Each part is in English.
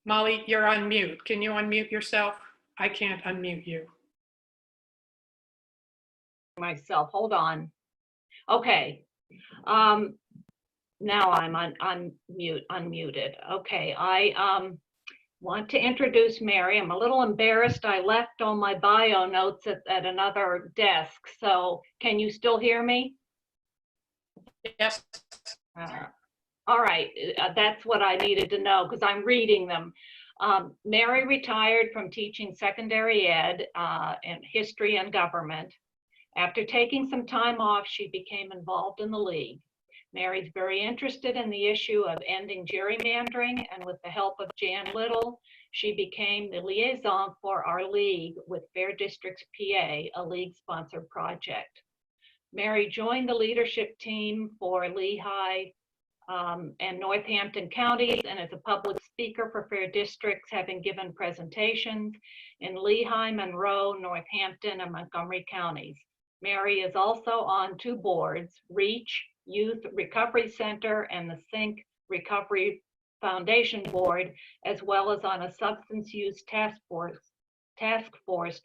Molly, you're on mute. Can you unmute yourself? I can't unmute you. Myself, hold on. Okay. Now I'm unmuted. Okay, I want to introduce Mary. I'm a little embarrassed. I left all my bio notes at another desk. So can you still hear me? Yes. All right, that's what I needed to know because I'm reading them. Mary retired from teaching secondary ed and history and government. After taking some time off, she became involved in the League. Mary's very interested in the issue of ending gerrymandering, and with the help of Jan Little, she became the liaison for our League with Fair Districts PA, a League-sponsored project. Mary joined the leadership team for Lehigh and Northampton counties, and is a public speaker for Fair Districts, having given presentations in Lehigh, Monroe, Northampton, and Montgomery counties. Mary is also on 2 boards, REACH, Youth Recovery Center, and the Sync Recovery Foundation Board, as well as on a substance use task force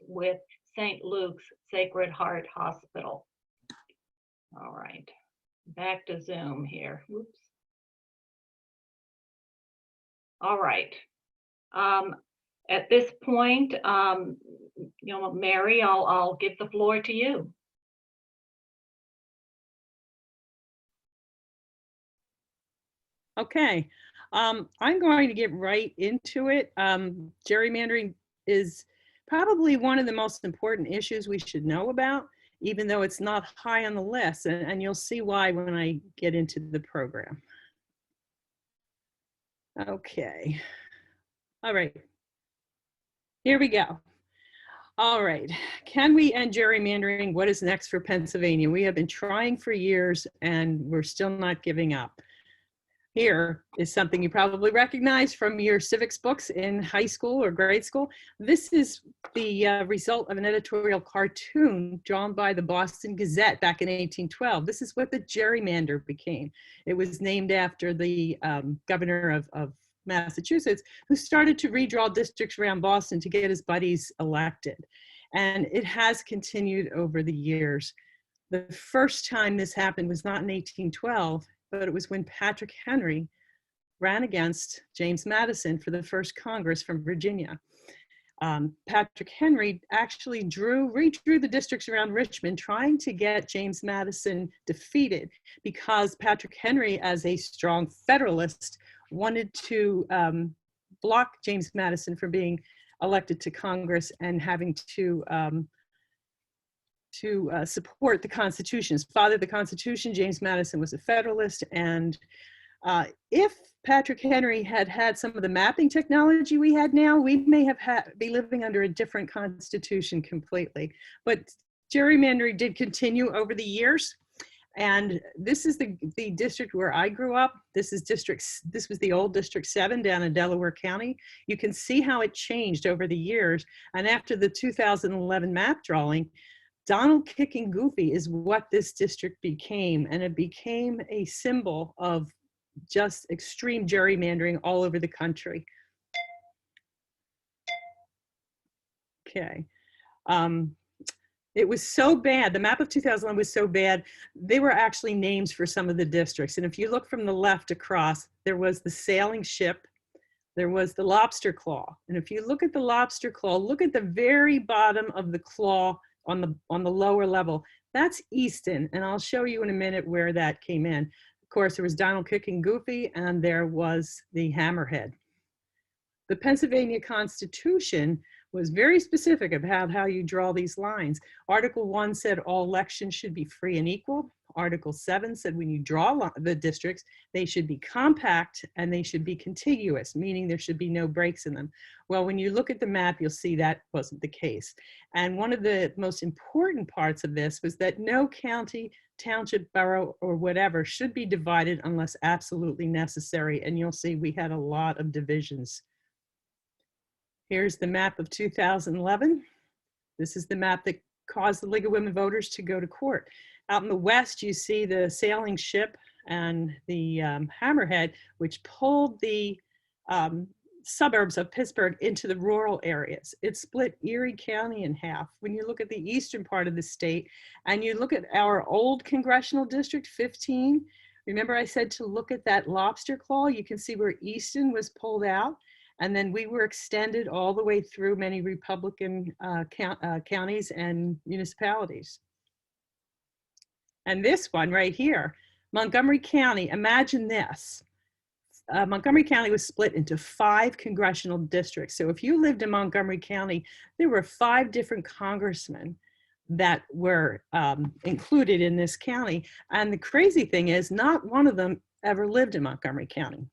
with St. Luke's Sacred Heart Hospital. All right, back to Zoom here. Oops. All right. At this point, Mary, I'll give the floor to you. Okay, I'm going to get right into it. Gerrymandering is probably one of the most important issues we should know about, even though it's not high on the list, and you'll see why when I get into the program. Okay, all right, here we go. All right, can we end gerrymandering? What is next for Pennsylvania? We have been trying for years and we're still not giving up. Here is something you probably recognize from your civics books in high school or grade school. This is the result of an editorial cartoon drawn by the Boston Gazette back in 1812. This is what the gerrymander became. It was named after the governor of Massachusetts, who started to redraw districts around Boston to get his buddies elected. And it has continued over the years. The first time this happened was not in 1812, but it was when Patrick Henry ran against James Madison for the first Congress from Virginia. Patrick Henry actually redrew the districts around Richmond, trying to get James Madison defeated, because Patrick Henry, as a strong Federalist, wanted to block James Madison from being elected to Congress and having to support the Constitution. His father, the Constitution, James Madison, was a Federalist, and if Patrick Henry had had some of the mapping technology we had now, we may have be living under a different Constitution completely. But gerrymandering did continue over the years, and this is the district where I grew up. This was the old District 7 down in Delaware County. You can see how it changed over the years, and after the 2011 map drawing, Donald Kicking Goofy is what this district became, and it became a symbol of just extreme gerrymandering all over the country. Okay. It was so bad, the map of 2011 was so bad, they were actually names for some of the districts. And if you look from the left across, there was the sailing ship, there was the lobster claw. And if you look at the lobster claw, look at the very bottom of the claw on the lower level. That's Easton, and I'll show you in a minute where that came in. Of course, there was Donald Kicking Goofy, and there was the hammerhead. The Pennsylvania Constitution was very specific about how you draw these lines. Article 1 said all elections should be free and equal. Article 7 said when you draw the districts, they should be compact and they should be contiguous, meaning there should be no breaks in them. Well, when you look at the map, you'll see that wasn't the case. And one of the most important parts of this was that no county, township, borough, or whatever should be divided unless absolutely necessary. And you'll see we had a lot of divisions. Here's the map of 2011. This is the map that caused the League of Women Voters to go to court. Out in the west, you see the sailing ship and the hammerhead, which pulled the suburbs of Pittsburgh into the rural areas. It split Erie County in half. When you look at the eastern part of the state and you look at our old congressional district 15, remember I said to look at that lobster claw, you can see where Easton was pulled out, and then we were extended all the way through many Republican counties and municipalities. And this one right here, Montgomery County, imagine this. Montgomery County was split into 5 congressional districts. So if you lived in Montgomery County, there were 5 different congressmen that were included in this county. And the crazy thing is, not one of them ever lived in Montgomery County.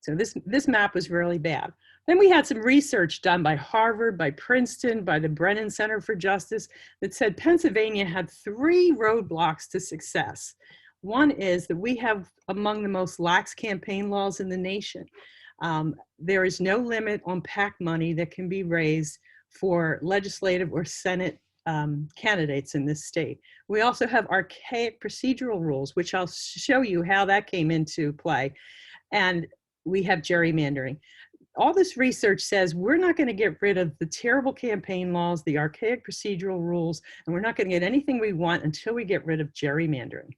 So this map was really bad. Then we had some research done by Harvard, by Princeton, by the Brennan Center for Justice that said Pennsylvania had 3 roadblocks to success. One is that we have among the most lax campaign laws in the nation. There is no limit on PAC money that can be raised for legislative or Senate candidates in this state. We also have archaic procedural rules, which I'll show you how that came into play. And we have gerrymandering. All this research says we're not going to get rid of the terrible campaign laws, the archaic procedural rules, and we're not going to get anything we want until we get rid of gerrymandering.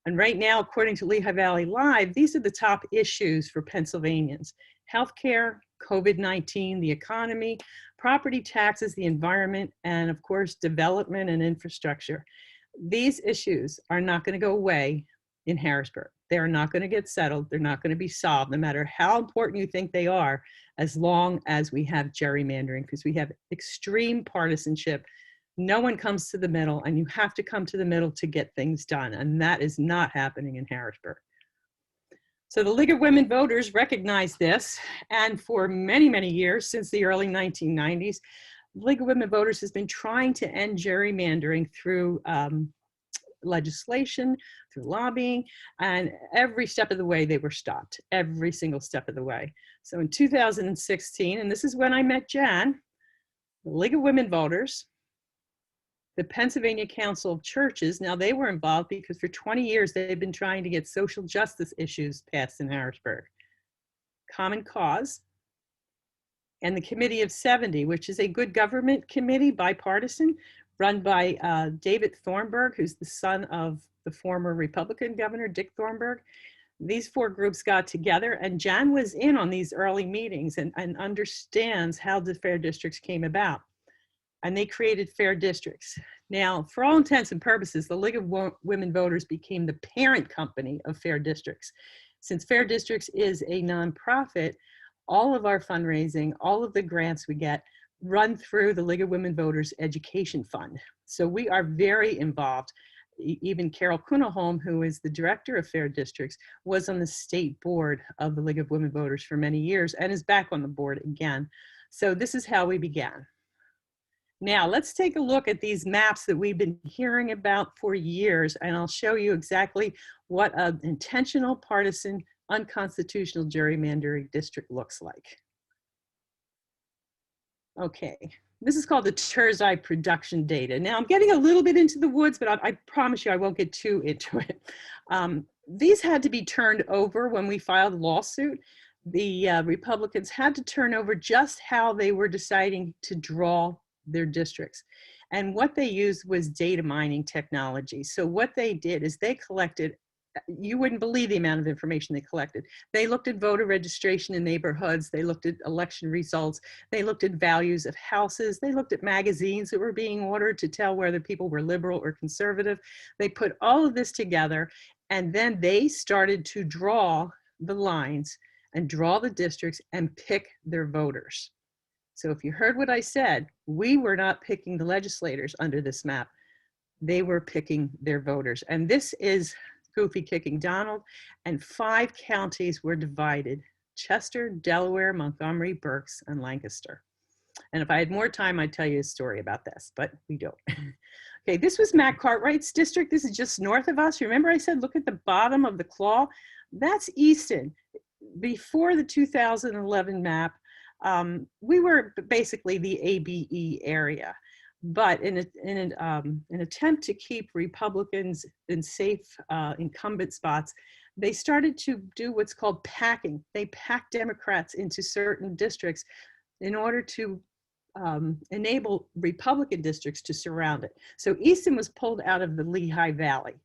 And right now, according to Lehigh Valley Live, these are the top issues for Pennsylvanians: healthcare, COVID-19, the economy, property taxes, the environment, and of course, development and infrastructure. These issues are not going to go away in Harrisburg. They are not going to get settled. They're not going to be solved, no matter how important you think they are, as long as we have gerrymandering, because we have extreme partisanship. No one comes to the middle, and you have to come to the middle to get things done. And that is not happening in Harrisburg. So the League of Women Voters recognized this. And for many, many years, since the early 1990s, the League of Women Voters has been trying to end gerrymandering through legislation, through lobbying, and every step of the way they were stopped, every single step of the way. So in 2016, and this is when I met Jan, the League of Women Voters, the Pennsylvania Council of Churches, now they were involved because for 20 years they've been trying to get social justice issues passed in Harrisburg. Common Cause, and the Committee of 70, which is a good government committee, bipartisan, run by David Thornburg, who's the son of the former Republican governor, Dick Thornburg. These 4 groups got together, and Jan was in on these early meetings and understands how the fair districts came about. And they created fair districts. Now, for all intents and purposes, the League of Women Voters became the parent company of fair districts. Since fair districts is a nonprofit, all of our fundraising, all of the grants we get run through the League of Women Voters Education Fund. So we are very involved. Even Carol Kunaholm, who is the director of fair districts, was on the state board of the League of Women Voters for many years and is back on the board again. So this is how we began. Now, let's take a look at these maps that we've been hearing about for years, and I'll show you exactly what an intentional, partisan, unconstitutional gerrymandering district looks like. Okay, this is called the Turzai production data. Now, I'm getting a little bit into the woods, but I promise you I won't get too into it. These had to be turned over when we filed a lawsuit. The Republicans had to turn over just how they were deciding to draw their districts. And what they used was data mining technology. So what they did is they collected, you wouldn't believe the amount of information they collected. They looked at voter registration in neighborhoods. They looked at election results. They looked at values of houses. They looked at magazines that were being ordered to tell whether people were liberal or conservative. They put all of this together, and then they started to draw the lines and draw the districts and pick their voters. So if you heard what I said, we were not picking the legislators under this map. They were picking their voters. And this is Goofy Kicking Donald, and 5 counties were divided: Chester, Delaware, Montgomery, Berks, and Lancaster. And if I had more time, I'd tell you a story about this, but we don't. Okay, this was Matt Cartwright's district. This is just north of us. Remember I said, look at the bottom of the claw? That's Easton. Before the 2011 map, we were basically the ABE area. But in an attempt to keep Republicans in safe incumbent spots, they started to do what's called packing. They packed Democrats into certain districts in order to enable Republican districts to surround it. So Easton was pulled out of the Lehigh Valley.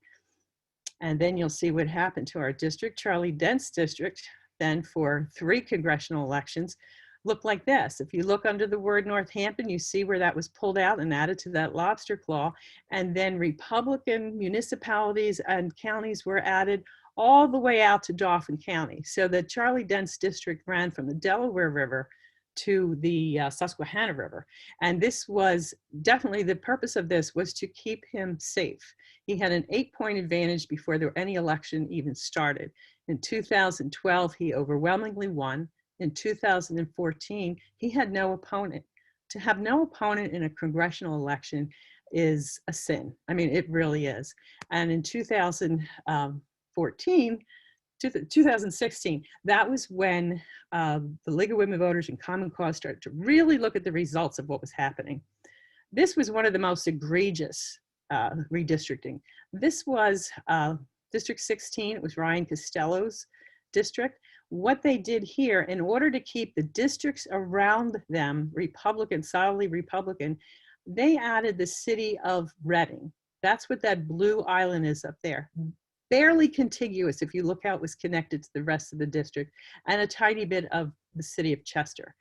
And then you'll see what happened to our district. Charlie Dent's district, then for 3 congressional elections, looked like this. If you look under the word Northampton, you see where that was pulled out and added to that lobster claw. And then Republican municipalities and counties were added all the way out to Dauphin County. So that Charlie Dent's district ran from the Delaware River to the Susquehanna River. And this was definitely, the purpose of this was to keep him safe. He had an 8-point advantage before any election even started. In 2012, he overwhelmingly won. In 2014, he had no opponent. To have no opponent in a congressional election is a sin. I mean, it really is. And in 2016, that was when the League of Women Voters and Common Cause started to really look at the results of what was happening. This was one of the most egregious redistricting. This was District 16, it was Ryan Costello's district. What they did here, in order to keep the districts around them Republican, solidly Republican, they added the city of Reading. That's what that blue island is up there. Barely contiguous if you look how it was connected to the rest of the district, and a tiny bit of the city of Chester.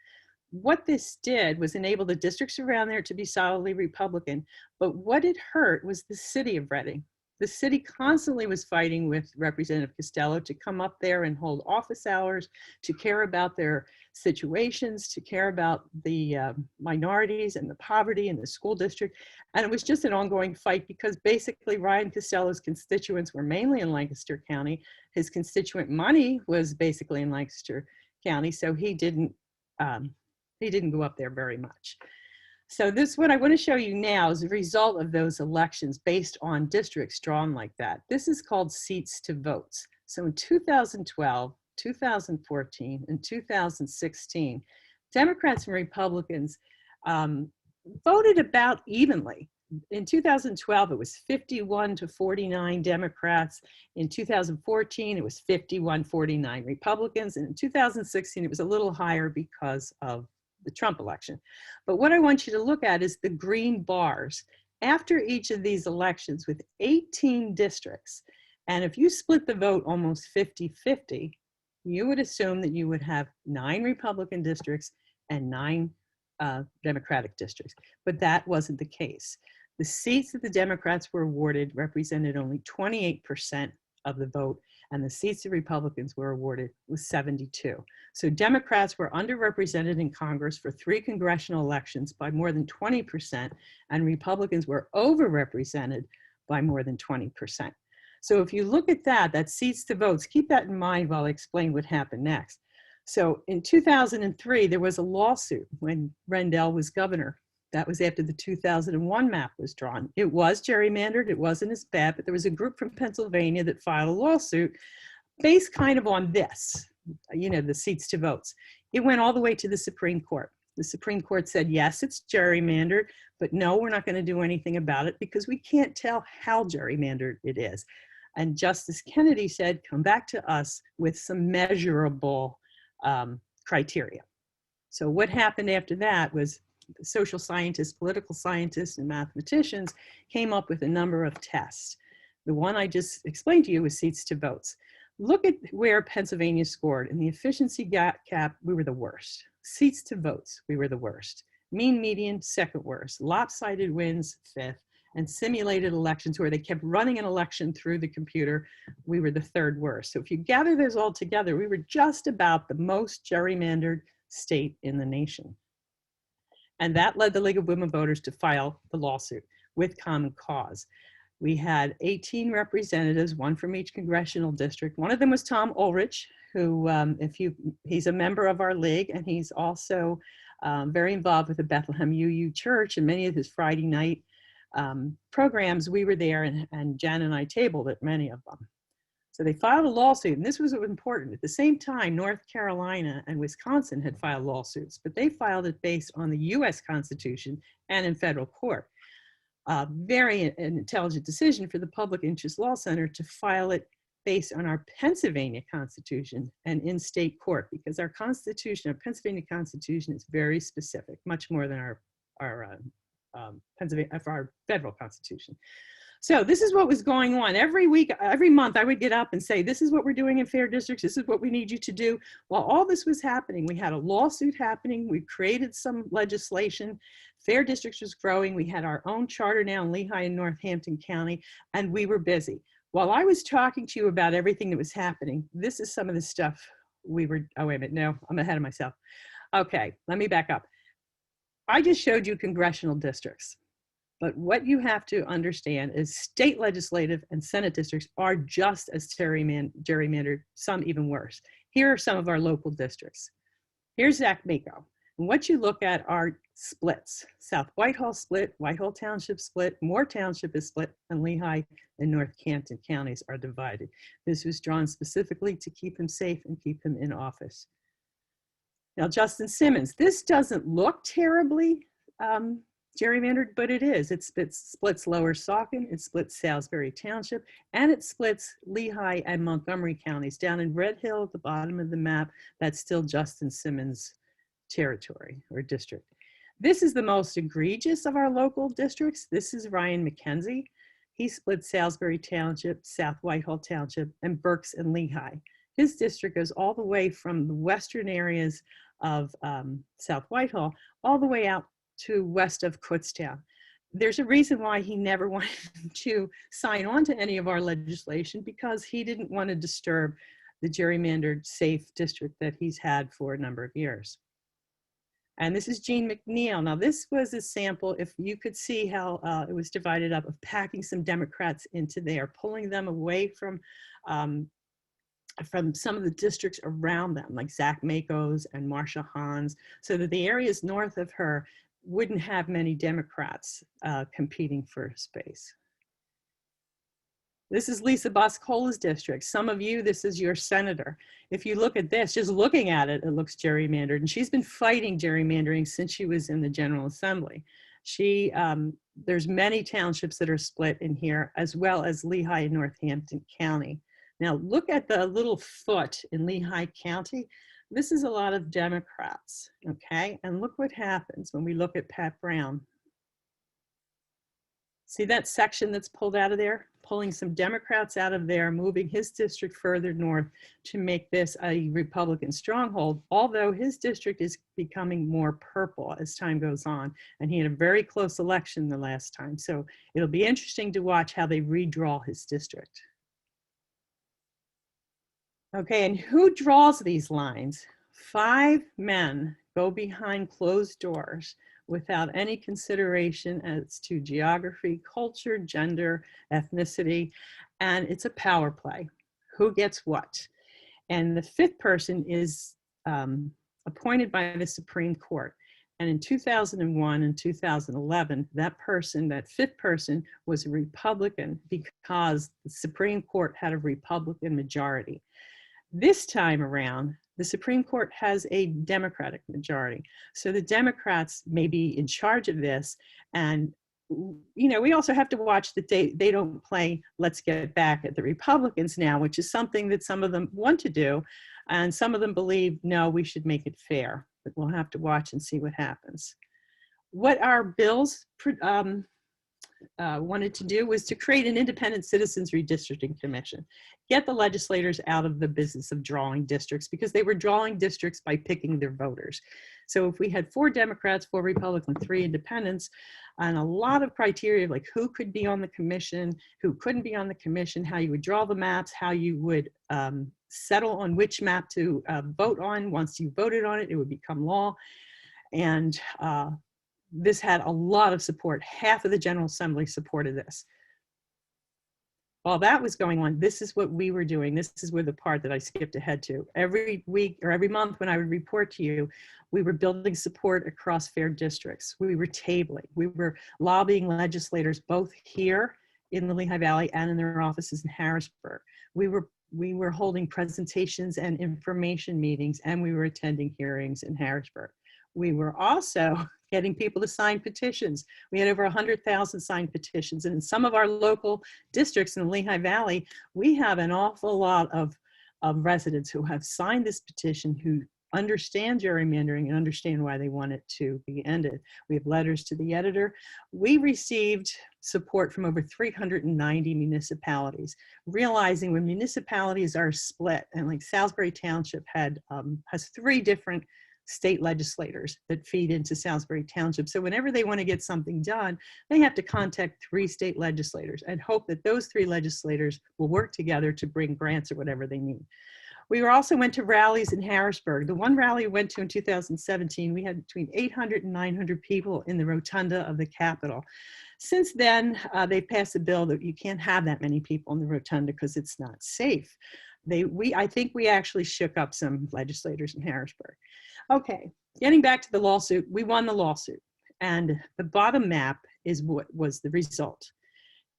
What this did was enable the districts around there to be solidly Republican, but what it hurt was the city of Reading. The city constantly was fighting with Representative Costello to come up there and hold office hours, to care about their situations, to care about the minorities and the poverty in the school district. And it was just an ongoing fight because basically Ryan Costello's constituents were mainly in Lancaster County. His constituent money was basically in Lancaster County, so he didn't go up there very much. So this, what I want to show you now is the result of those elections based on districts drawn like that. This is called seats to votes. So in 2012, 2014, and 2016, Democrats and Republicans voted about evenly. In 2012, it was 51 to 49 Democrats. In 2014, it was 51-49 Republicans. And in 2016, it was a little higher because of the Trump election. But what I want you to look at is the green bars after each of these elections with 18 districts. And if you split the vote almost 50-50, you would assume that you would have 9 Republican districts and 9 Democratic districts. But that wasn't the case. The seats that the Democrats were awarded represented only 28% of the vote, and the seats the Republicans were awarded was 72. So Democrats were underrepresented in Congress for 3 congressional elections by more than 20%, and Republicans were overrepresented by more than 20%. So if you look at that seats to votes, keep that in mind while I explain what happened next. So in 2003, there was a lawsuit when Rendell was governor. That was after the 2001 map was drawn. It was gerrymandered, it wasn't as bad, but there was a group from Pennsylvania that filed a lawsuit based kind of on this, you know, the seats to votes. It went all the way to the Supreme Court. The Supreme Court said, yes, it's gerrymandered, but no, we're not going to do anything about it because we can't tell how gerrymandered it is. And Justice Kennedy said, come back to us with some measurable criteria. So what happened after that was social scientists, political scientists, and mathematicians came up with a number of tests. The one I just explained to you was seats to votes. Look at where Pennsylvania scored. In the efficiency cap, we were the worst. Seats to votes, we were the worst. Mean median, second worst. Lopsided wins, 5th. And simulated elections, where they kept running an election through the computer, we were the 3rd worst. So if you gather those all together, we were just about the most gerrymandered state in the nation. And that led the League of Women Voters to file the lawsuit with Common Cause. We had 18 representatives, 1 from each congressional district. One of them was Tom Ulrich, who, he's a member of our league, and he's also very involved with the Bethlehem UU Church, and many of his Friday night programs, we were there, and Jan and I tabled at many of them. So they filed a lawsuit, and this was important. At the same time, North Carolina and Wisconsin had filed lawsuits, but they filed it based on the US Constitution and in federal court. Very intelligent decision for the Public Interest Law Center to file it based on our Pennsylvania Constitution and in state court, because our Constitution, our Pennsylvania Constitution is very specific, much more than our federal Constitution. So this is what was going on. Every week, every month, I would get up and say, this is what we're doing in fair districts. This is what we need you to do. While all this was happening, we had a lawsuit happening. We created some legislation. Fair districts was growing. We had our own charter now in Lehigh and Northampton County, and we were busy. While I was talking to you about everything that was happening, this is some of the stuff we were, oh, wait a minute, no, I'm ahead of myself. Okay, let me back up. I just showed you congressional districts. But what you have to understand is state legislative and Senate districts are just as gerrymandered, some even worse. Here are some of our local districts. Here's Zach Mako. And what you look at are splits. South Whitehall split, Whitehall Township split, Moore Township is split, and Lehigh and Northampton counties are divided. This was drawn specifically to keep him safe and keep him in office. Now, Justin Simmons, this doesn't look terribly gerrymandered, but it is. It splits Lower Saucon, it splits Salisbury Township, and it splits Lehigh and Montgomery counties. Down in Red Hill at the bottom of the map, that's still Justin Simmons' territory or district. This is the most egregious of our local districts. This is Ryan McKenzie. He split Salisbury Township, South Whitehall Township, and Berks and Lehigh. His district goes all the way from the western areas of South Whitehall all the way out to west of Kutztown. There's a reason why he never wanted to sign on to any of our legislation, because he didn't want to disturb the gerrymandered safe district that he's had for a number of years. And this is Jean McNeil. Now this was a sample, if you could see how it was divided up, of packing some Democrats into there, pulling them away from some of the districts around them, like Zach Mako's and Marsha Hahn's, so that the areas north of her wouldn't have many Democrats competing for space. This is Lisa Boscola's district. Some of you, this is your senator. If you look at this, just looking at it, it looks gerrymandered. And she's been fighting gerrymandering since she was in the General Assembly. There's many townships that are split in here, as well as Lehigh and Northampton County. Now look at the little foot in Lehigh County. This is a lot of Democrats, okay? And look what happens when we look at Pat Brown. See that section that's pulled out of there? Pulling some Democrats out of there, moving his district further north to make this a Republican stronghold, although his district is becoming more purple as time goes on. And he had a very close election the last time. So it'll be interesting to watch how they redraw his district. Okay, and who draws these lines? 5 men go behind closed doors without any consideration as to geography, culture, gender, ethnicity, and it's a power play. Who gets what? And the 5th person is appointed by the Supreme Court. And in 2001 and 2011, that 5th person was a Republican because the Supreme Court had a Republican majority. This time around, the Supreme Court has a Democratic majority. So the Democrats may be in charge of this. And, you know, we also have to watch that they don't play let's get back at the Republicans now, which is something that some of them want to do. And some of them believe, no, we should make it fair. But we'll have to watch and see what happens. What our bills wanted to do was to create an independent citizens redistricting commission, get the legislators out of the business of drawing districts, because they were drawing districts by picking their voters. So if we had 4 Democrats, 4 Republicans, 3 independents, and a lot of criteria like who could be on the commission, who couldn't be on the commission, how you would draw the maps, how you would settle on which map to vote on. Once you voted on it, it would become law. And this had a lot of support. Half of the General Assembly supported this. While that was going on, this is what we were doing. This is where the part that I skipped ahead to. Every week or every month when I would report to you, we were building support across fair districts. We were tabling. We were lobbying legislators both here in the Lehigh Valley and in their offices in Harrisburg. We were holding presentations and information meetings, and we were attending hearings in Harrisburg. We were also getting people to sign petitions. We had over 100,000 signed petitions. And in some of our local districts in the Lehigh Valley, we have an awful lot of residents who have signed this petition, who understand gerrymandering and understand why they want it to be ended. We have letters to the editor. We received support from over 390 municipalities, realizing when municipalities are split, and like Salisbury Township has 3 different state legislators that feed into Salisbury Township. So whenever they want to get something done, they have to contact 3 state legislators and hope that those 3 legislators will work together to bring grants or whatever they need. We also went to rallies in Harrisburg. The one rally we went to in 2017, we had between 800 and 900 people in the rotunda of the Capitol. Since then, they passed a bill that you can't have that many people in the rotunda because it's not safe. I think we actually shook up some legislators in Harrisburg. Okay, getting back to the lawsuit, we won the lawsuit. And the bottom map is what was the result.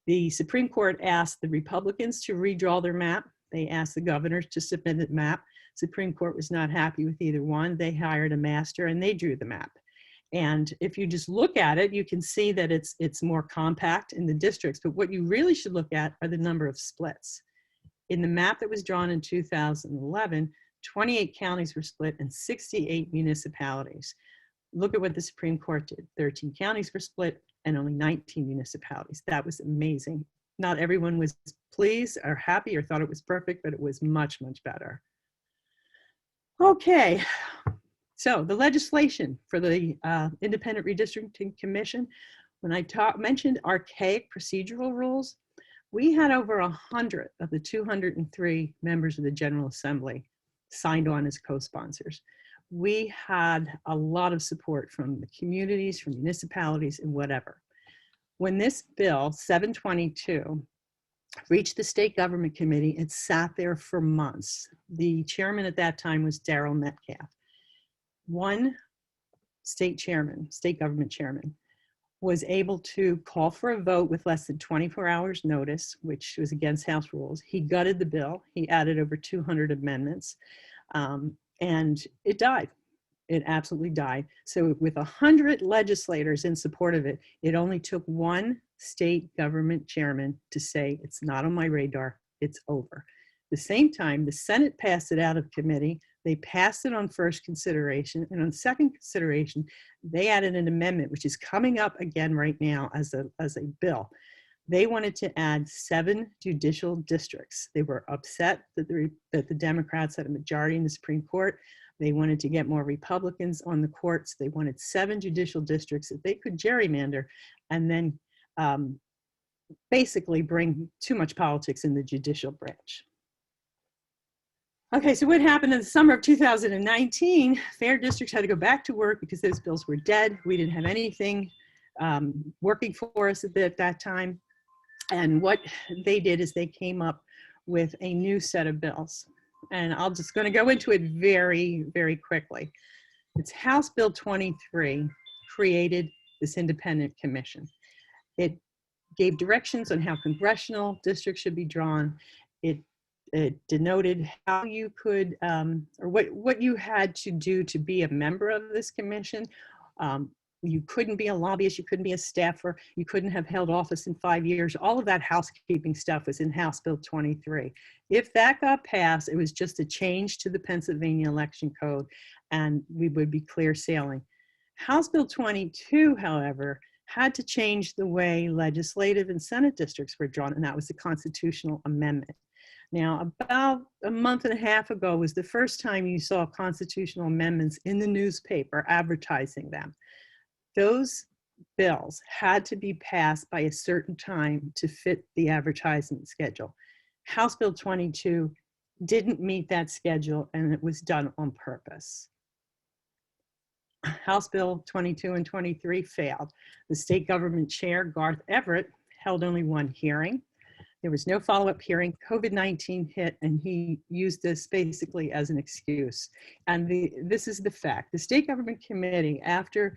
The Supreme Court asked the Republicans to redraw their map. They asked the governors to submit a map. Supreme Court was not happy with either one. They hired a master and they drew the map. And if you just look at it, you can see that it's more compact in the districts. But what you really should look at are the number of splits. In the map that was drawn in 2011, 28 counties were split and 68 municipalities. Look at what the Supreme Court did. 13 counties were split and only 19 municipalities. That was amazing. Not everyone was pleased or happy or thought it was perfect, but it was much, much better. Okay, so the legislation for the Independent Redistricting Commission, when I mentioned archaic procedural rules, we had over 100 of the 203 members of the General Assembly signed on as co-sponsors. We had a lot of support from the communities, from municipalities, and whatever. When this bill, 722, reached the State Government Committee, it sat there for months. The chairman at that time was Darryl Metcalf. One state government chairman, was able to call for a vote with less than 24 hours notice, which was against House rules. He gutted the bill. He added over 200 amendments, and it died. It absolutely died. So with 100 legislators in support of it, it only took one state government chairman to say, it's not on my radar, it's over. At the same time, the Senate passed it out of committee. They passed it on first consideration, and on second consideration, they added an amendment, which is coming up again right now as a bill. They wanted to add 7 judicial districts. They were upset that the Democrats had a majority in the Supreme Court. They wanted to get more Republicans on the courts. They wanted 7 judicial districts that they could gerrymander and then basically bring too much politics in the judicial branch. Okay, so what happened in the summer of 2019, fair districts had to go back to work because those bills were dead. We didn't have anything working for us at that time. And what they did is they came up with a new set of bills. And I'm just going to go into it very, very quickly. It's House Bill 23 created this independent commission. It gave directions on how congressional districts should be drawn. It denoted how you could, or what you had to do to be a member of this commission. You couldn't be a lobbyist, you couldn't be a staffer, you couldn't have held office in 5 years. All of that housekeeping stuff was in House Bill 23. If that got passed, it was just a change to the Pennsylvania election code and we would be clear sailing. House Bill 22, however, had to change the way legislative and Senate districts were drawn, and that was the constitutional amendment. Now, about a month and a half ago was the first time you saw constitutional amendments in the newspaper advertising them. Those bills had to be passed by a certain time to fit the advertising schedule. House Bill 22 didn't meet that schedule, and it was done on purpose. House Bill 22 and 23 failed. The state government chair, Garth Everett, held only one hearing. There was no follow-up hearing. COVID-19 hit, and he used this basically as an excuse. And this is the fact. The state government committee, after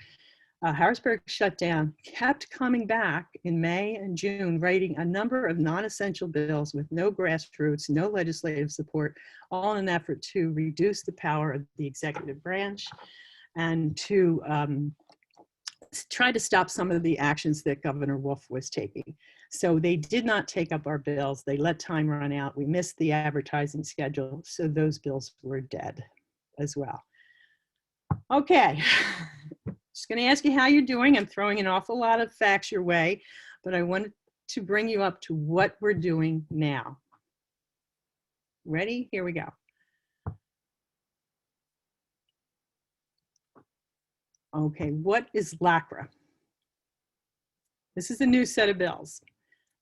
Harrisburg shut down, kept coming back in May and June, writing a number of non-essential bills with no grassroots, no legislative support, all in an effort to reduce the power of the executive branch. and to try to stop some of the actions that Governor Wolf was taking. So they did not take up our bills. They let time run out. We missed the advertising schedule, so those bills were dead as well. Okay, just going to ask you how you're doing. I'm throwing an awful lot of facts your way, but I wanted to bring you up to what we're doing now. Ready? Here we go. Okay, what is LACRA? This is a new set of bills.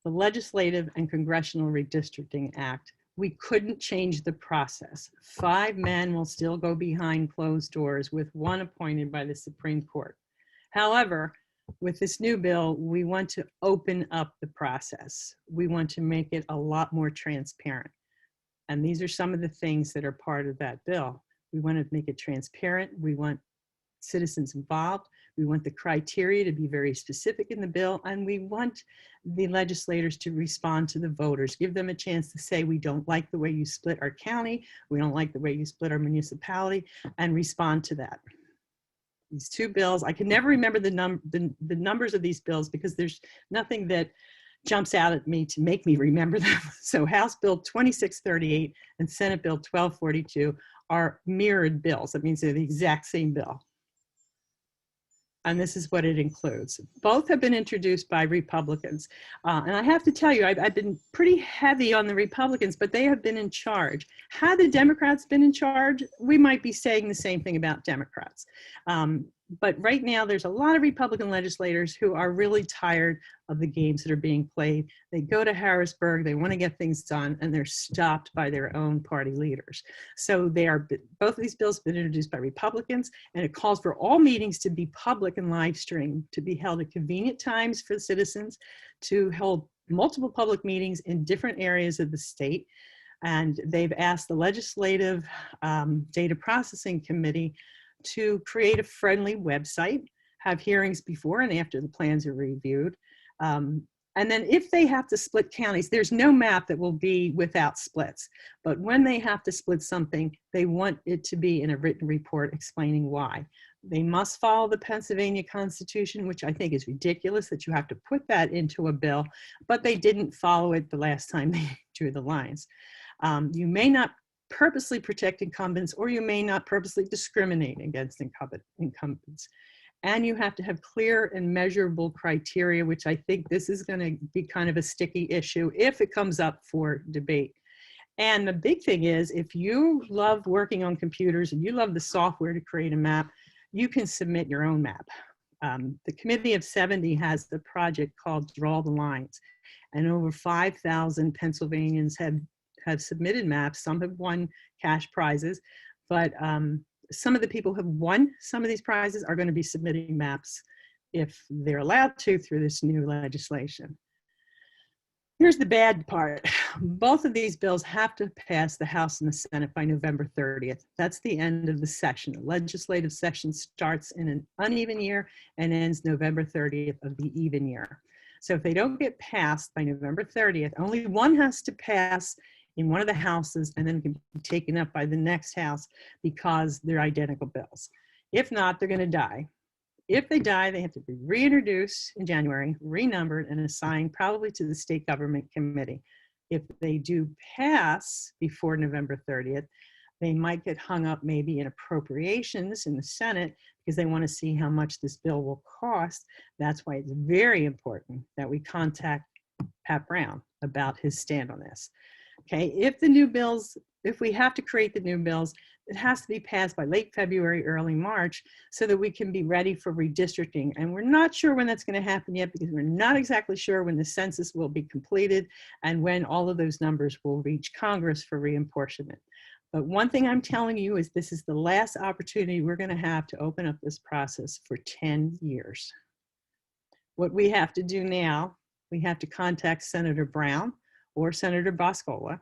The Legislative and Congressional Redistricting Act. We couldn't change the process. 5 men will still go behind closed doors with 1 appointed by the Supreme Court. However, with this new bill, we want to open up the process. We want to make it a lot more transparent. And these are some of the things that are part of that bill. We want to make it transparent. We want citizens involved. We want the criteria to be very specific in the bill, and we want the legislators to respond to the voters, give them a chance to say, we don't like the way you split our county, we don't like the way you split our municipality, and respond to that. These 2 bills, I can never remember the numbers of these bills because there's nothing that jumps out at me to make me remember them. So House Bill 2638 and Senate Bill 1242 are mirrored bills. That means they're the exact same bill. And this is what it includes. Both have been introduced by Republicans. And I have to tell you, I've been pretty heavy on the Republicans, but they have been in charge. Had the Democrats been in charge, we might be saying the same thing about Democrats. But right now, there's a lot of Republican legislators who are really tired of the games that are being played. They go to Harrisburg, they want to get things done, and they're stopped by their own party leaders. So both of these bills have been introduced by Republicans, and it calls for all meetings to be public and live streamed, to be held at convenient times for citizens, to hold multiple public meetings in different areas of the state. And they've asked the Legislative Data Processing Committee to create a friendly website, have hearings before and after the plans are reviewed. And then if they have to split counties, there's no map that will be without splits. But when they have to split something, they want it to be in a written report explaining why. They must follow the Pennsylvania Constitution, which I think is ridiculous that you have to put that into a bill, but they didn't follow it the last time they drew the lines. You may not purposely protect incumbents, or you may not purposely discriminate against incumbents. And you have to have clear and measurable criteria, which I think this is going to be kind of a sticky issue if it comes up for debate. And the big thing is, if you love working on computers and you love the software to create a map, you can submit your own map. The Committee of 70 has the project called Draw the Lines, and over 5,000 Pennsylvanians have submitted maps. Some have won cash prizes, but some of the people who have won some of these prizes are going to be submitting maps if they're allowed to through this new legislation. Here's the bad part. Both of these bills have to pass the House and the Senate by November 30th. That's the end of the session. The legislative session starts in an uneven year and ends November 30th of the even year. So if they don't get passed by November 30th, only one has to pass in one of the houses and then can be taken up by the next house because they're identical bills. If not, they're going to die. If they die, they have to be reintroduced in January, renumbered, and assigned probably to the state government committee. If they do pass before November 30th, they might get hung up maybe in appropriations in the Senate because they want to see how much this bill will cost. That's why it's very important that we contact Pat Brown about his stand on this. Okay, if we have to create the new bills, it has to be passed by late February, early March, so that we can be ready for redistricting. And we're not sure when that's going to happen yet because we're not exactly sure when the census will be completed and when all of those numbers will reach Congress for reapportionment. But one thing I'm telling you is this is the last opportunity we're going to have to open up this process for 10 years. What we have to do now, we have to contact Senator Brown or Senator Boscola.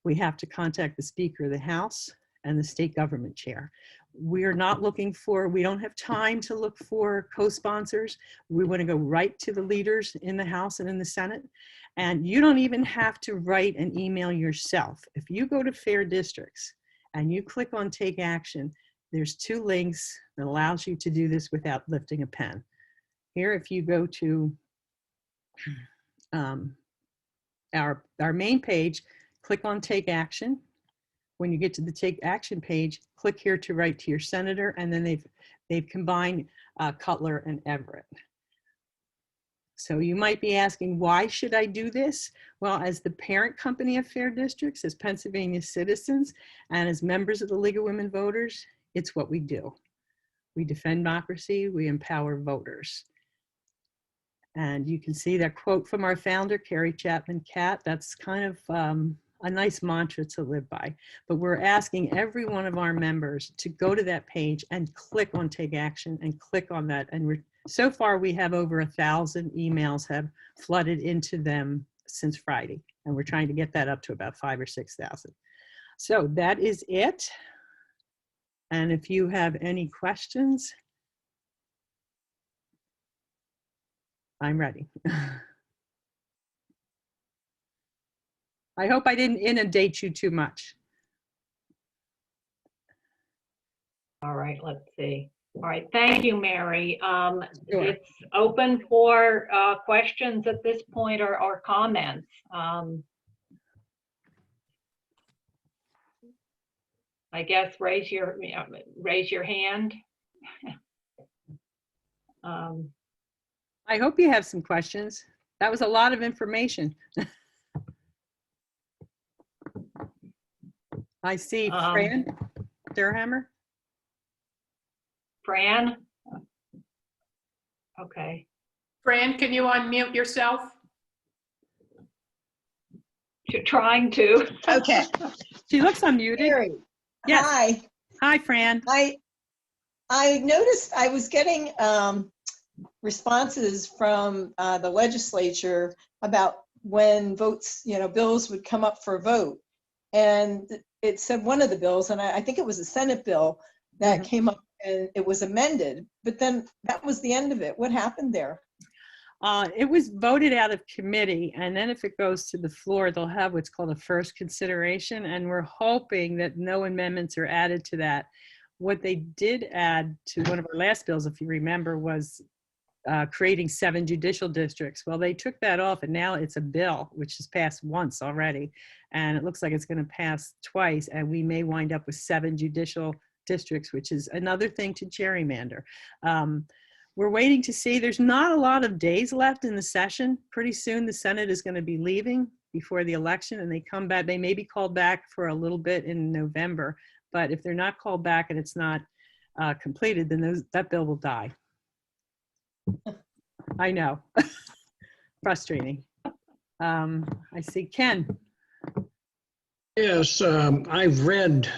We have to contact the Speaker of the House and the state government chair. We don't have time to look for co-sponsors. We want to go right to the leaders in the House and in the Senate. And you don't even have to write an email yourself. If you go to Fair Districts and you click on Take Action, there's 2 links that allows you to do this without lifting a pen. Here, if you go to our main page, click on Take Action. When you get to the Take Action page, click here to write to your senator, and then they've combined Cutler and Everett. So you might be asking, why should I do this? Well, as the parent company of Fair Districts, as Pennsylvania citizens, and as members of the League of Women Voters, it's what we do. We defend democracy, we empower voters. And you can see that quote from our founder, Carrie Chapman Catt. That's kind of a nice mantra to live by. But we're asking every one of our members to go to that page and click on Take Action and click on that. And so far we have over 1,000 emails have flooded into them since Friday. And we're trying to get that up to about 5,000 or 6,000. So that is it. And if you have any questions, I'm ready. I hope I didn't inundate you too much. All right, let's see. All right, thank you, Mary. Sure. It's open for questions at this point or comments. I guess raise your hand. I hope you have some questions. That was a lot of information. I see Fran Durhammer. Fran? Okay. Fran, can you unmute yourself? You're trying to. Okay. She looks unmuted. Mary. Yes. Hi. Hi, Fran. I noticed I was getting responses from the legislature about when votes, bills would come up for a vote. And it said one of the bills, and I think it was a Senate bill that came up and it was amended, but then that was the end of it. What happened there? It was voted out of committee, and then if it goes to the floor, they'll have what's called a first consideration, and we're hoping that no amendments are added to that. What they did add to one of our last bills, if you remember, was creating 7 judicial districts. Well, they took that off, and now it's a bill which has passed once already, and it looks like it's going to pass twice, and we may wind up with 7 judicial districts, which is another thing to gerrymander. We're waiting to see. There's not a lot of days left in the session. Pretty soon the Senate is going to be leaving before the election, and they come back. They may be called back for a little bit in November, but if they're not called back and it's not completed, then that bill will die. I know. Frustrating. I see Ken. Yes, I've read,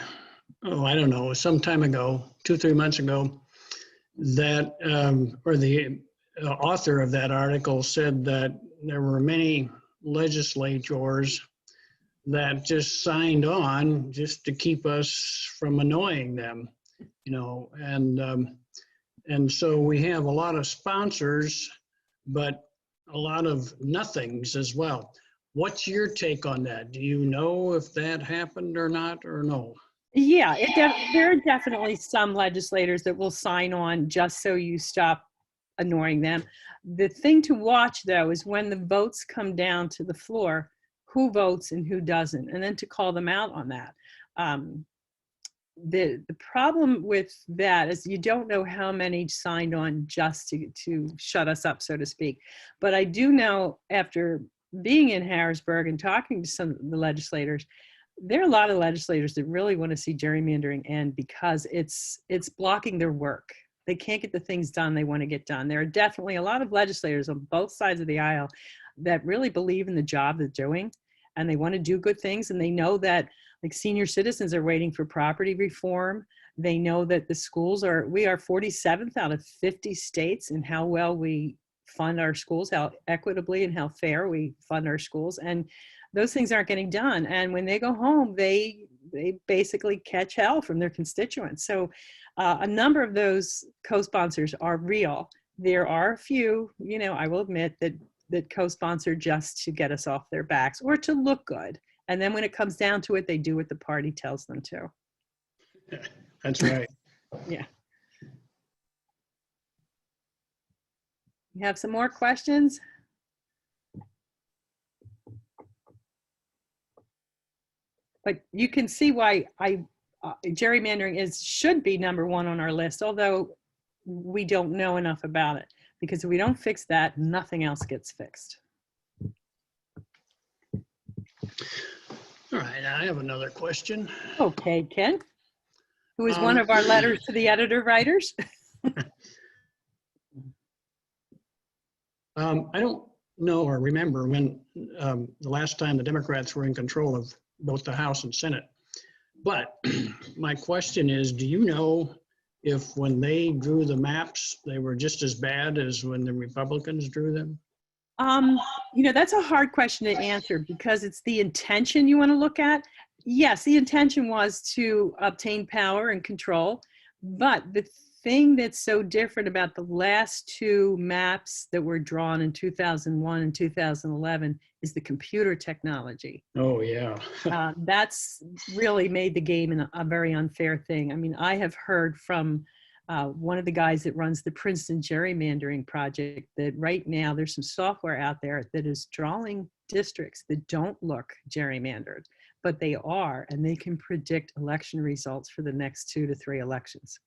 I don't know, some time ago, 2-3 months ago, that, or the author of that article said that there were many legislators that just signed on just to keep us from annoying them, and so we have a lot of sponsors, but a lot of nothings as well. What's your take on that? Do you know if that happened or not, or no? Yeah, there are definitely some legislators that will sign on just so you stop annoying them. The thing to watch, though, is when the votes come down to the floor, who votes and who doesn't, and then to call them out on that. The problem with that is you don't know how many signed on just to shut us up, so to speak. But I do know, after being in Harrisburg and talking to some of the legislators, there are a lot of legislators that really want to see gerrymandering end because it's blocking their work. They can't get the things done they want to get done. There are definitely a lot of legislators on both sides of the aisle that really believe in the job they're doing, and they want to do good things, and they know that, like, senior citizens are waiting for property reform. They know that the schools we are 47th out of 50 states in how well we fund our schools, how equitably and how fair we fund our schools. And those things aren't getting done. And when they go home, they basically catch hell from their constituents. So a number of those co-sponsors are real. There are a few, I will admit, that co-sponsor just to get us off their backs or to look good. And then when it comes down to it, they do what the party tells them to. That's right. Yeah. You have some more questions? But you can see why gerrymandering should be #1 on our list, although we don't know enough about it. Because if we don't fix that, nothing else gets fixed. All right, I have another question. Okay, Ken, who is one of our letters to the editor writers. I don't know or remember when the last time the Democrats were in control of both the House and Senate. But my question is, do you know if when they drew the maps, they were just as bad as when the Republicans drew them? You know, that's a hard question to answer because it's the intention you want to look at. Yes, the intention was to obtain power and control, but the thing that's so different about the last two maps that were drawn in 2001 and 2011 is the computer technology. Oh, yeah. That's really made the game a very unfair thing. I mean, I have heard from one of the guys that runs the Princeton Gerrymandering Project that right now there's some software out there that is drawing districts that don't look gerrymandered, but they are, and they can predict election results for the next 2 to 3 elections.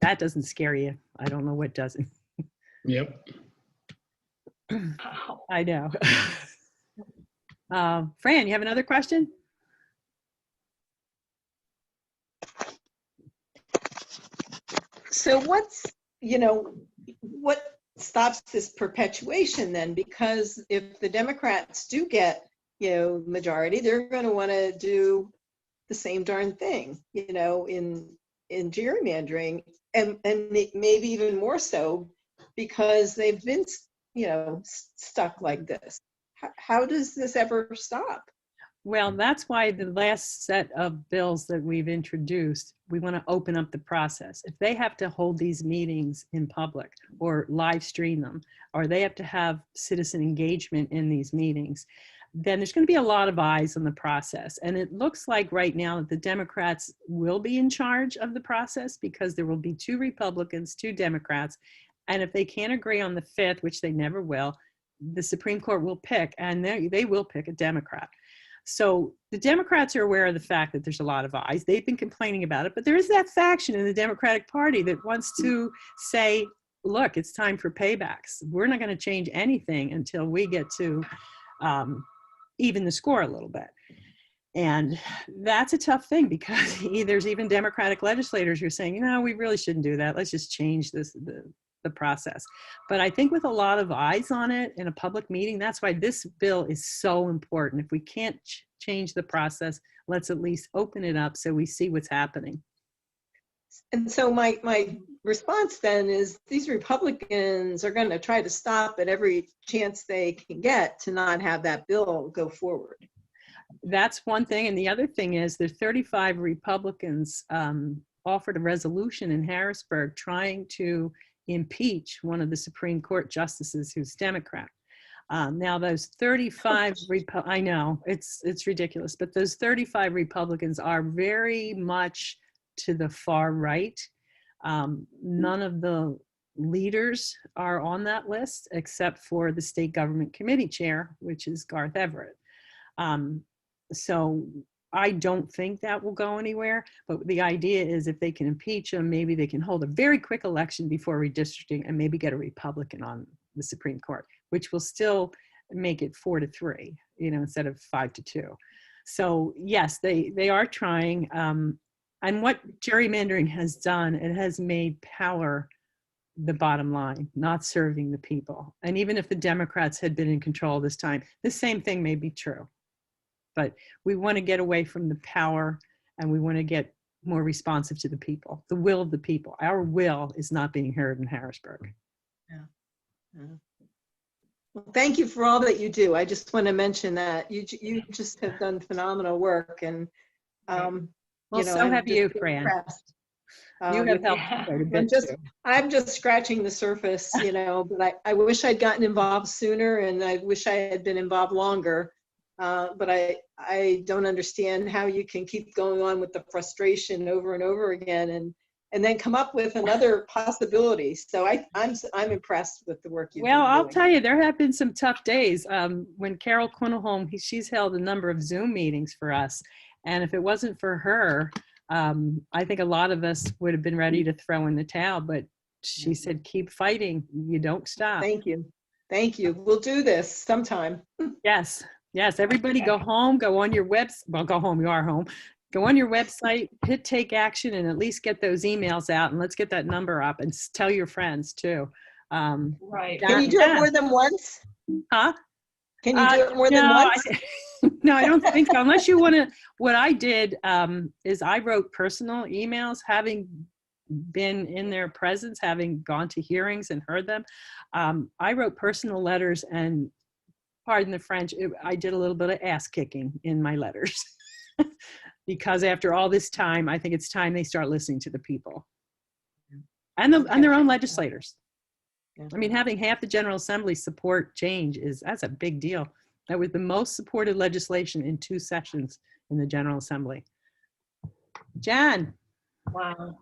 That doesn't scare you. I don't know what doesn't. Yep. I know. Fran, you have another question? So what stops this perpetuation then? Because if the Democrats do get, majority, they're going to want to do the same darn thing, in gerrymandering, and maybe even more so because they've been, stuck like this. How does this ever stop? Well, that's why the last set of bills that we've introduced, we want to open up the process. If they have to hold these meetings in public or live stream them, or they have to have citizen engagement in these meetings, then there's going to be a lot of eyes on the process. And it looks like right now that the Democrats will be in charge of the process because there will be 2 Republicans, 2 Democrats. And if they can't agree on the 5th, which they never will, the Supreme Court will pick, and they will pick a Democrat. So the Democrats are aware of the fact that there's a lot of eyes. They've been complaining about it, but there is that faction in the Democratic Party that wants to say, look, it's time for paybacks. We're not going to change anything until we get to even the score a little bit. And that's a tough thing because there's even Democratic legislators who are saying, we really shouldn't do that. Let's just change the process. But I think with a lot of eyes on it in a public meeting, that's why this bill is so important. If we can't change the process, let's at least open it up so we see what's happening. And so my response then is these Republicans are going to try to stop at every chance they can get to not have that bill go forward. That's one thing. And the other thing is the 35 Republicans offered a resolution in Harrisburg trying to impeach one of the Supreme Court justices who's Democrat. Now those 35, I know it's ridiculous, but those 35 Republicans are very much to the far right. None of the leaders are on that list except for the state government committee chair, which is Garth Everett. So I don't think that will go anywhere, but the idea is if they can impeach him, maybe they can hold a very quick election before redistricting and maybe get a Republican on the Supreme Court, which will still make it 4-3, instead of 5-2. So yes, they are trying. And what gerrymandering has done, it has made power the bottom line, not serving the people. And even if the Democrats had been in control this time, the same thing may be true. But we want to get away from the power and we want to get more responsive to the people, the will of the people. Our will is not being heard in Harrisburg. Yeah. Well, thank you for all that you do. I just want to mention that you just have done phenomenal work, and well, so have you, Fran. You have helped quite a bit too. I'm just scratching the surface, but I wish I'd gotten involved sooner, and I wish I had been involved longer. But I don't understand how you can keep going on with the frustration over and over again and then come up with another possibility. So I'm impressed with the work you've been Well, I'll doing. tell you, there have been some tough days. When Carol Quinelholm, she's held a number of Zoom meetings for us. And if it wasn't for her, I think a lot of us would have been ready to throw in the towel, but she said, keep fighting. You don't stop. Thank you. Thank you. We'll do this sometime. Yes. Yes. Everybody go home, go on your website. Well, go home. You are home. Go on your website, hit take action, and at least get those emails out. And let's get that number up and tell your friends too. Right. Can you do it more than once? Huh? Can you do it more than once? No, I don't think so. Unless you want to, what I did is I wrote personal emails, having been in their presence, having gone to hearings and heard them. I wrote personal letters, and pardon the French, I did a little bit of ass kicking in my letters. Because after all this time, I think it's time they start listening to the people and their own legislators. I mean, having half the General Assembly support change that's a big deal. That was the most supported legislation in 2 sessions in the General Assembly. Jan. Wow.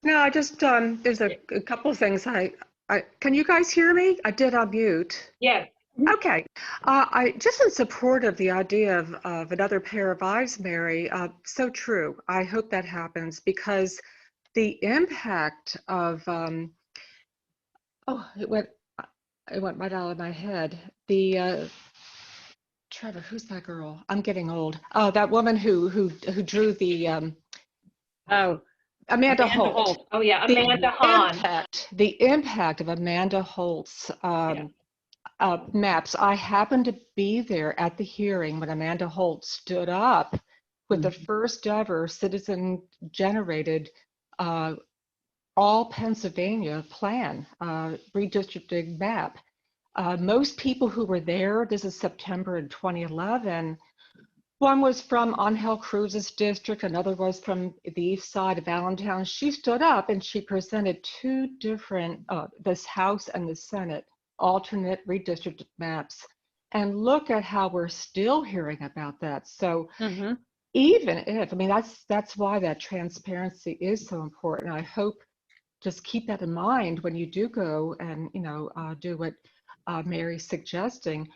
No, I just, there's a couple of things can you guys hear me? I did unmute. Yes. Okay. I just in support of the idea of another pair of eyes, Mary, so true. I hope that happens because the impact of, it went right out of my head. Trevor, who's that girl? I'm getting old. Oh, that woman who drew the, Amanda Holt. Oh yeah, Amanda Hahn. The impact of Amanda Holt's maps. I happened to be there at the hearing when Amanda Holt stood up with the first ever citizen generated all Pennsylvania plan, redistricting map. Most people who were there, this is September in 2011, one was from Angel Cruz's district, another was from the east side of Allentown. She stood up and she presented 2 different, this House and the Senate, alternate redistricted maps. And look at how we're still hearing about that. So even if, I mean, that's why that transparency is so important. I hope just keep that in mind when you do go and, do what Mary's suggesting.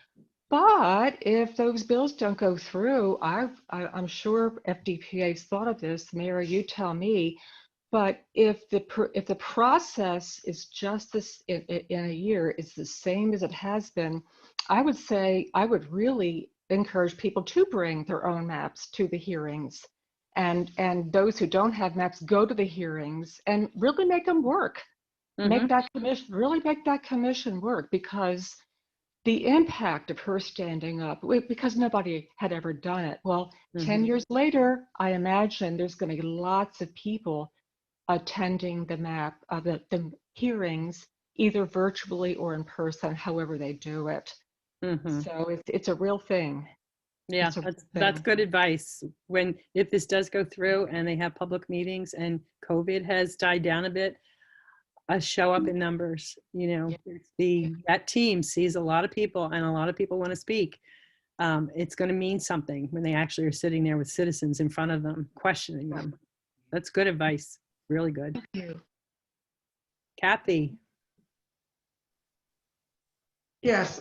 But if those bills don't go through, I'm sure FDPA's thought of this. Mary, you tell me. But if the process is just this in a year, is the same as it has been, I would say I would really encourage people to bring their own maps to the hearings, and those who don't have maps go to the hearings and really make them work. Make that commission work, because the impact of her standing up, because nobody had ever done it. Well, 10 years later, I imagine there's going to be lots of people attending the hearings, either virtually or in person, however they do it. So it's a real thing. Yeah, that's good advice. If this does go through and they have public meetings and COVID has died down a bit, show up in numbers. That team sees a lot of people and a lot of people want to speak. It's going to mean something when they actually are sitting there with citizens in front of them, questioning them. That's good advice. Really good. Thank you. Kathy. Yes.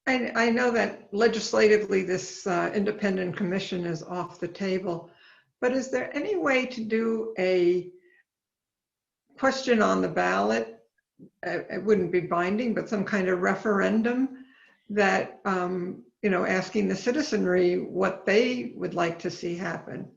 I know that legislatively this independent commission is off the table, but is there any way to do a question on the ballot? It wouldn't be binding, but some kind of referendum that, asking the citizenry what they would like to see happen.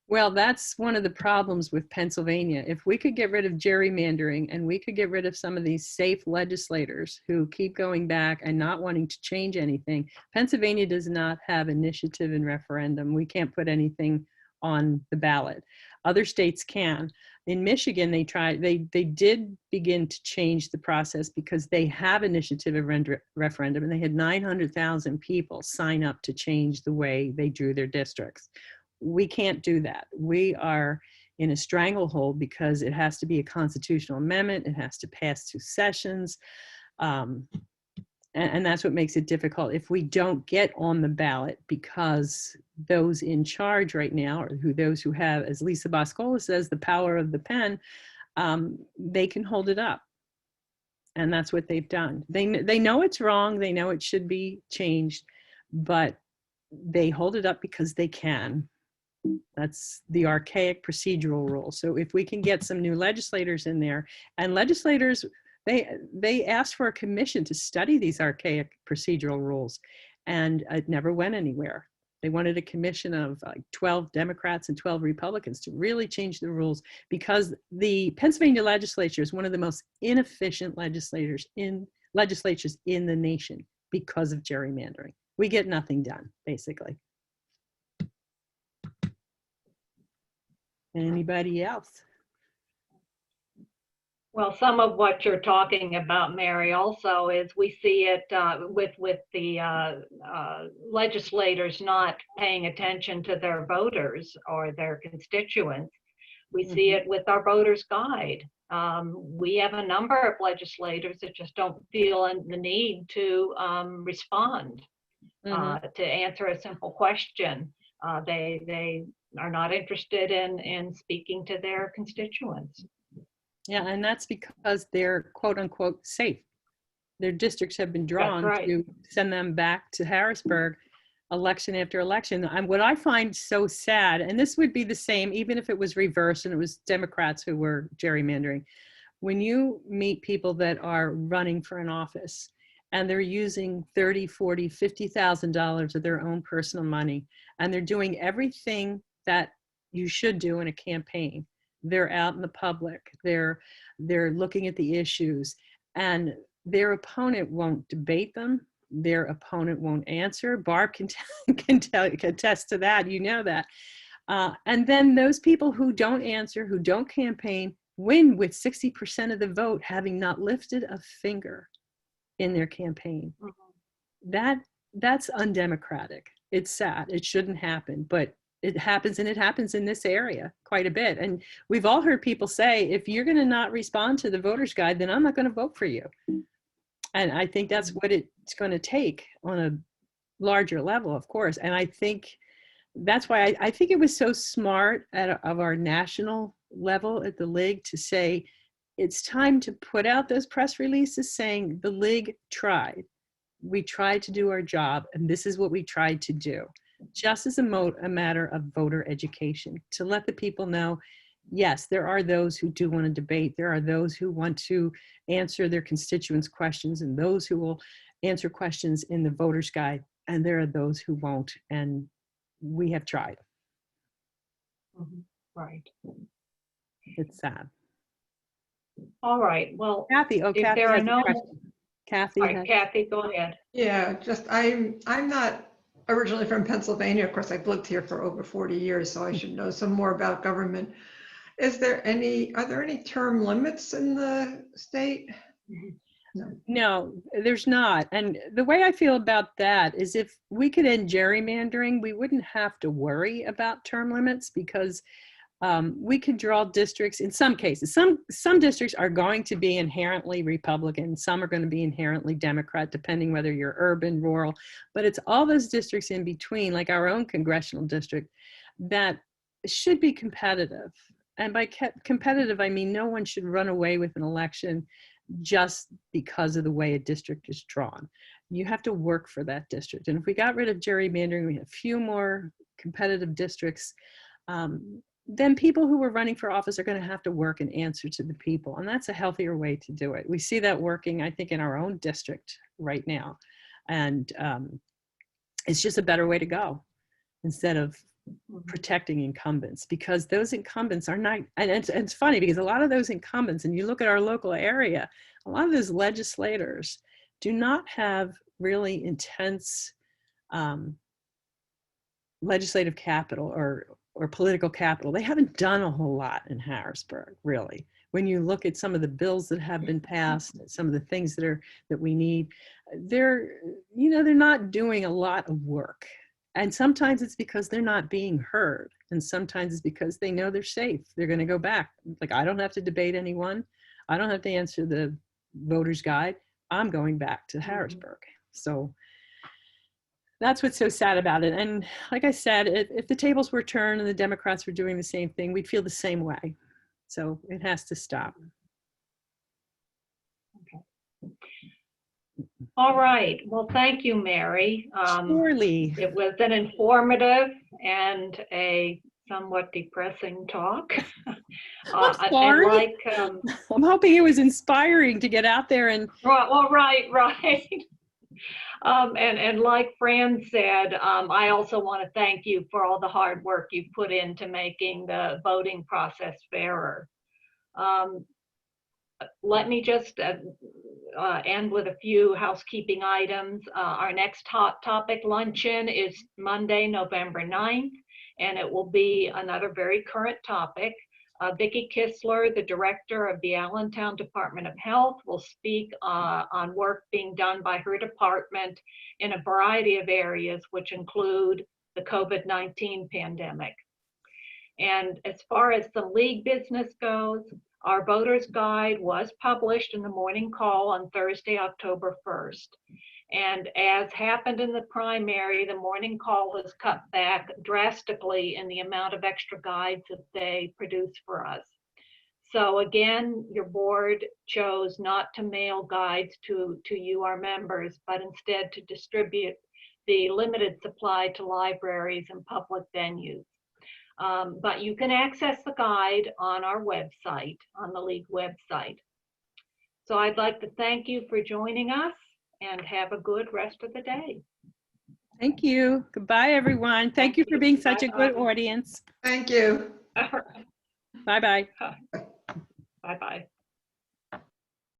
Well, that's one of the problems with Pennsylvania. If we could get rid of gerrymandering and we could get rid of some of these safe legislators who keep going back and not wanting to change anything, Pennsylvania does not have initiative and referendum. We can't put anything on the ballot. Other states can. In Michigan, they did begin to change the process because they have initiative and referendum, and they had 900,000 people sign up to change the way they drew their districts. We can't do that. We are in a stranglehold because it has to be a constitutional amendment. It has to pass 2 sessions. And that's what makes it difficult. If we don't get on the ballot, because those in charge right now, or those who have, as Lisa Boscola says, the power of the pen, they can hold it up. And that's what they've done. They know it's wrong. They know it should be changed, but they hold it up because they can. That's the archaic procedural rule. So if we can get some new legislators in there, and legislators, they asked for a commission to study these archaic procedural rules, and it never went anywhere. They wanted a commission of like 12 Democrats and 12 Republicans to really change the rules, because the Pennsylvania legislature is one of the most inefficient legislatures in the nation because of gerrymandering. We get nothing done, basically. Anybody else? Well, some of what you're talking about, Mary, also is we see it with the legislators not paying attention to their voters or their constituents. We see it with our voters' guide. We have a number of legislators that just don't feel the need to respond to answer a simple question. They are not interested in speaking to their constituents. Yeah, and that's because they're quote unquote safe. Their districts have been drawn to send them back to Harrisburg election after election. And what I find so sad, and this would be the same even if it was reversed and it was Democrats who were gerrymandering, when you meet people that are running for an office and they're using $30,000, $40,000, $50,000 of their own personal money, and they're doing everything that you should do in a campaign. They're out in the public, they're looking at the issues, and their opponent won't debate them. Their opponent won't answer. Barb can attest to that, you know that. And then those people who don't answer, who don't campaign, win with 60% of the vote, having not lifted a finger in their campaign. That's undemocratic. It's sad. It shouldn't happen, but it happens, and it happens in this area quite a bit. And we've all heard people say, if you're going to not respond to the voter's guide, then I'm not going to vote for you. And I think that's what it's going to take on a larger level, of course. And I think that's why I think it was so smart of our national level at the league to say, it's time to put out those press releases saying the league tried. We tried to do our job, and this is what we tried to do. Just as a matter of voter education, to let the people know, yes, there are those who do want to debate. There are those who want to answer their constituents' questions, and those who will answer questions in the voter's guide. And there are those who won't. And we have tried. Right. It's sad. All right. Well, Kathy, if Kathy there are has a no, question. Kathy, all right, Kathy, go ahead. Yeah, just I'm not originally from Pennsylvania. Of course, I've lived here for over 40 years, so I should know some more about government. Are there any term limits in the state? No, there's not. And the way I feel about that is, if we could end gerrymandering, we wouldn't have to worry about term limits, because we could draw districts. In some cases, some districts are going to be inherently Republican, some are going to be inherently Democrat, depending whether you're urban, rural, but it's all those districts in between, like our own congressional district, that should be competitive. And by competitive, I mean no one should run away with an election just because of the way a district is drawn. You have to work for that district. And if we got rid of gerrymandering, we had a few more competitive districts, then people who are running for office are going to have to work and answer to the people. And that's a healthier way to do it. We see that working, I think, in our own district right now. And it's just a better way to go, instead of protecting incumbents, because those incumbents are not, and it's funny because a lot of those incumbents, and you look at our local area, a lot of those legislators do not have really intense legislative capital or political capital. They haven't done a whole lot in Harrisburg, really. When you look at some of the bills that have been passed, some of the things that we need, they're not doing a lot of work. And sometimes it's because they're not being heard. And sometimes it's because they know they're safe. They're going to go back. Like, I don't have to debate anyone. I don't have to answer the voter's guide. I'm going back to Harrisburg. So that's what's so sad about it. And like I said, if the tables were turned and the Democrats were doing the same thing, we'd feel the same way. So it has to stop. All right. Well, thank you, Mary. Surely. It was an informative and a somewhat depressing talk. I'm sorry. And like, I'm hoping it was inspiring to get out there and. well, right. And like Fran said, I also want to thank you for all the hard work you've put into making the voting process fairer. Let me just end with a few housekeeping items. Our next hot topic luncheon is Monday, November 9th, and it will be another very current topic. Vicki Kistler, the director of the Allentown Department of Health, will speak on work being done by her department in a variety of areas, which include the COVID-19 pandemic. And as far as the league business goes, our voter's guide was published in the morning call on Thursday, October 1st. And as happened in the primary, the morning call was cut back drastically in the amount of extra guides that they produce for us. So again, your board chose not to mail guides to you, our members, but instead to distribute the limited supply to libraries and public venues. But you can access the guide on our website, on the league website. So I'd like to thank you for joining us and have a good rest of the day. Thank you. Goodbye, everyone. Thank you for being such a good audience. Thank you. All right. Bye-bye. Bye-bye.